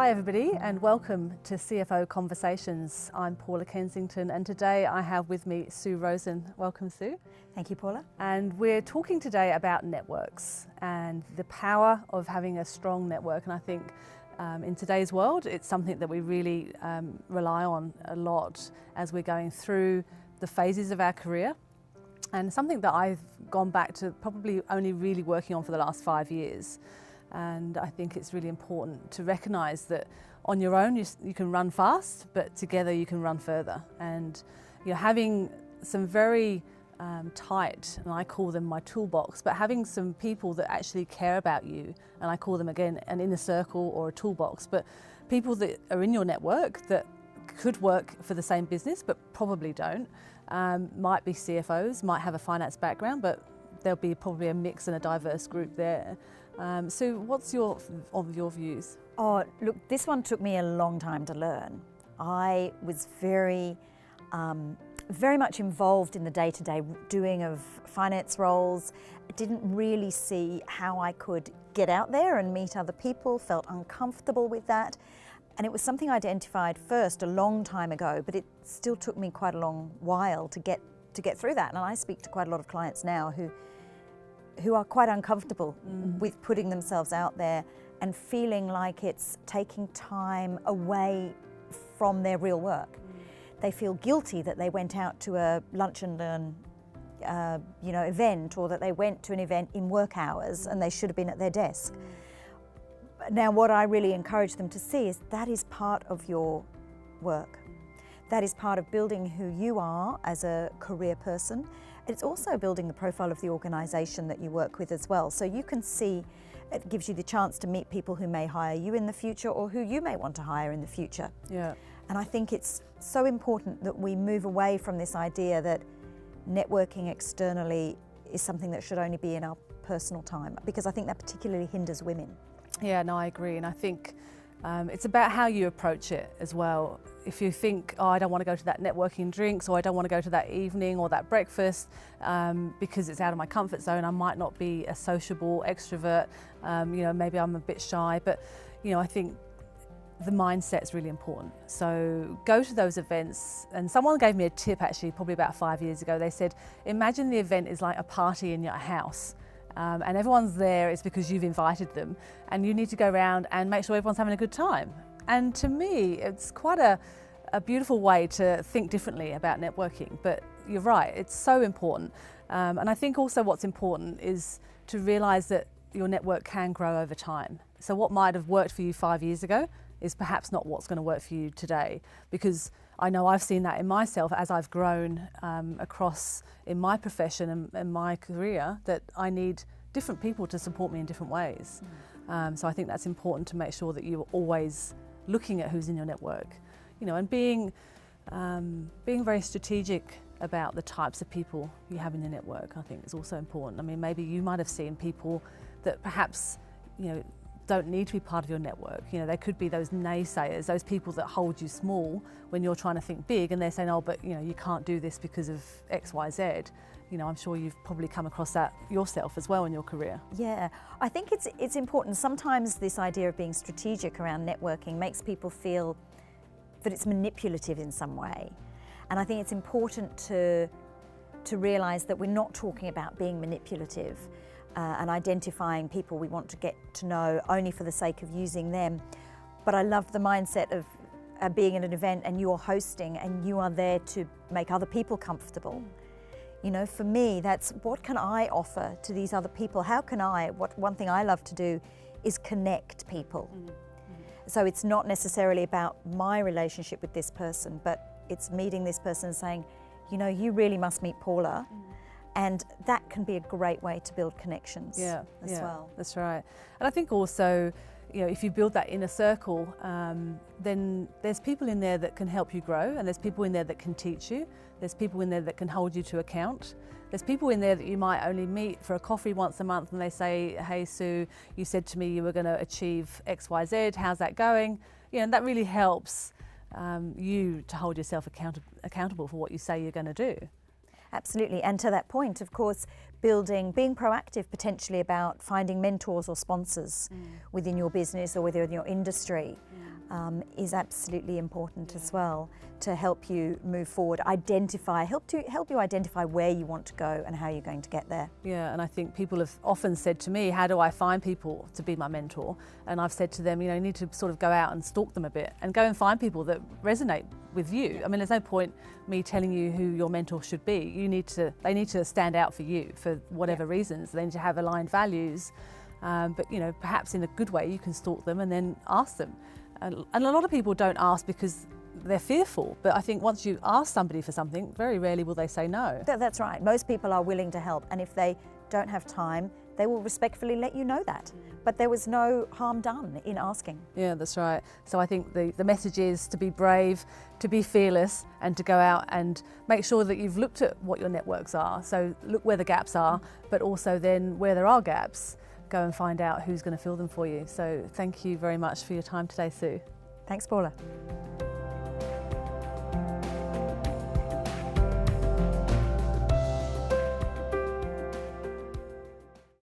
Hi everybody and welcome to CFO Conversations. I'm Paula Kensington and today I have with me Sue Rosen. Welcome, Sue. Thank you, Paula. And we're talking today about networks and the power of having a strong network, and I think in today's world it's something that we really rely on a lot as we're going through the phases of our career, and something that I've gone back to probably only really working on for the last 5 years. And I think it's really important to recognise that on your own you can run fast, but together you can run further. And you're having some very tight, and I call them my toolbox, but having some people that actually care about you, and I call them again an inner circle or a toolbox, but people that are in your network that could work for the same business but probably don't, might be CFOs, might have a finance background, but there'll be probably a mix and a diverse group there. So what's your views? Oh, look, this one took me a long time to learn. I was very much involved in the day-to-day doing of finance roles. I didn't really see how I could get out there and meet other people, felt uncomfortable with that. And it was something I identified first a long time ago, but it still took me quite a long while to get through that. And I speak to quite a lot of clients now who are quite uncomfortable with putting themselves out there and feeling like it's taking time away from their real work. They feel guilty that they went out to a lunch and learn event, or that they went to an event in work hours and they should have been at their desk. Now, what I really encourage them to see is that is part of your work. That is part of building who you are as a career person. It's also building the profile of the organisation that you work with as well. So you can see, it gives you the chance to meet people who may hire you in the future or who you may want to hire in the future. Yeah. And I think it's so important that we move away from this idea that networking externally is something that should only be in our personal time, because I think that particularly hinders women. Yeah, no, I agree. And I think it's about how you approach it as well. If you think, oh, I don't want to go to that networking drinks, or I don't want to go to that evening or that breakfast because it's out of my comfort zone, I might not be a sociable extrovert, maybe I'm a bit shy, but I think the mindset's really important. So go to those events. And someone gave me a tip actually probably about 5 years ago. They said, imagine the event is like a party in your house. And everyone's there, it's because you've invited them, and you need to go around and make sure everyone's having a good time. And to me, it's quite a beautiful way to think differently about networking. But you're right, it's so important. And I think also what's important is to realise that your network can grow over time. So what might have worked for you 5 years ago is perhaps not what's going to work for you today, because I know I've seen that in myself as I've grown across in my profession and my career, that I need different people to support me in different ways. So I think that's important to make sure that you're always looking at who's in your network, and being very strategic about the types of people you have in your network. I think is also important. I mean, maybe you might have seen people that perhaps don't need to be part of your network. They could be those naysayers, those people that hold you small when you're trying to think big, and they're saying, oh, but you can't do this because of X, Y, Z. I'm sure you've probably come across that yourself as well in your career. Yeah, I think it's important. Sometimes this idea of being strategic around networking makes people feel that it's manipulative in some way. And I think it's important to realise that we're not talking about being manipulative and identifying people we want to get to know only for the sake of using them. But I love the mindset of being at an event and you're hosting and you are there to make other people comfortable. For me, that's what can I offer to these other people? How can one thing I love to do is connect people. So it's not necessarily about my relationship with this person, but it's meeting this person and saying, you really must meet Paula. And that can be a great way to build connections as well. That's right. And I think also, if you build that inner circle, then there's people in there that can help you grow, and there's people in there that can teach you. There's people in there that can hold you to account. There's people in there that you might only meet for a coffee once a month, and they say, hey, Sue, you said to me you were going to achieve X, Y, Z. How's that going? And that really helps you to hold yourself accountable for what you say you're going to do. Absolutely, and to that point, of course, being proactive potentially about finding mentors or sponsors within your business or within your industry. is absolutely important as well, to help you move forward, help you identify where you want to go and how you're going to get there. Yeah, and I think people have often said to me, how do I find people to be my mentor? And I've said to them, you need to sort of go out and stalk them a bit and go and find people that resonate with you. I mean, there's no point me telling you who your mentor should be. They need to stand out for you for whatever reasons. They need to have aligned values, but perhaps in a good way you can stalk them and then ask them. And a lot of people don't ask because they're fearful, but I think once you ask somebody for something, very rarely will they say no. That's right. Most people are willing to help, and if they don't have time, they will respectfully let you know that. But there was no harm done in asking. Yeah, that's right. So I think the message is to be brave, to be fearless, and to go out and make sure that you've looked at what your networks are. So look where the gaps are, but also then where there are gaps, go and find out who's going to fill them for you. So thank you very much for your time today, Sue. Thanks, Paula.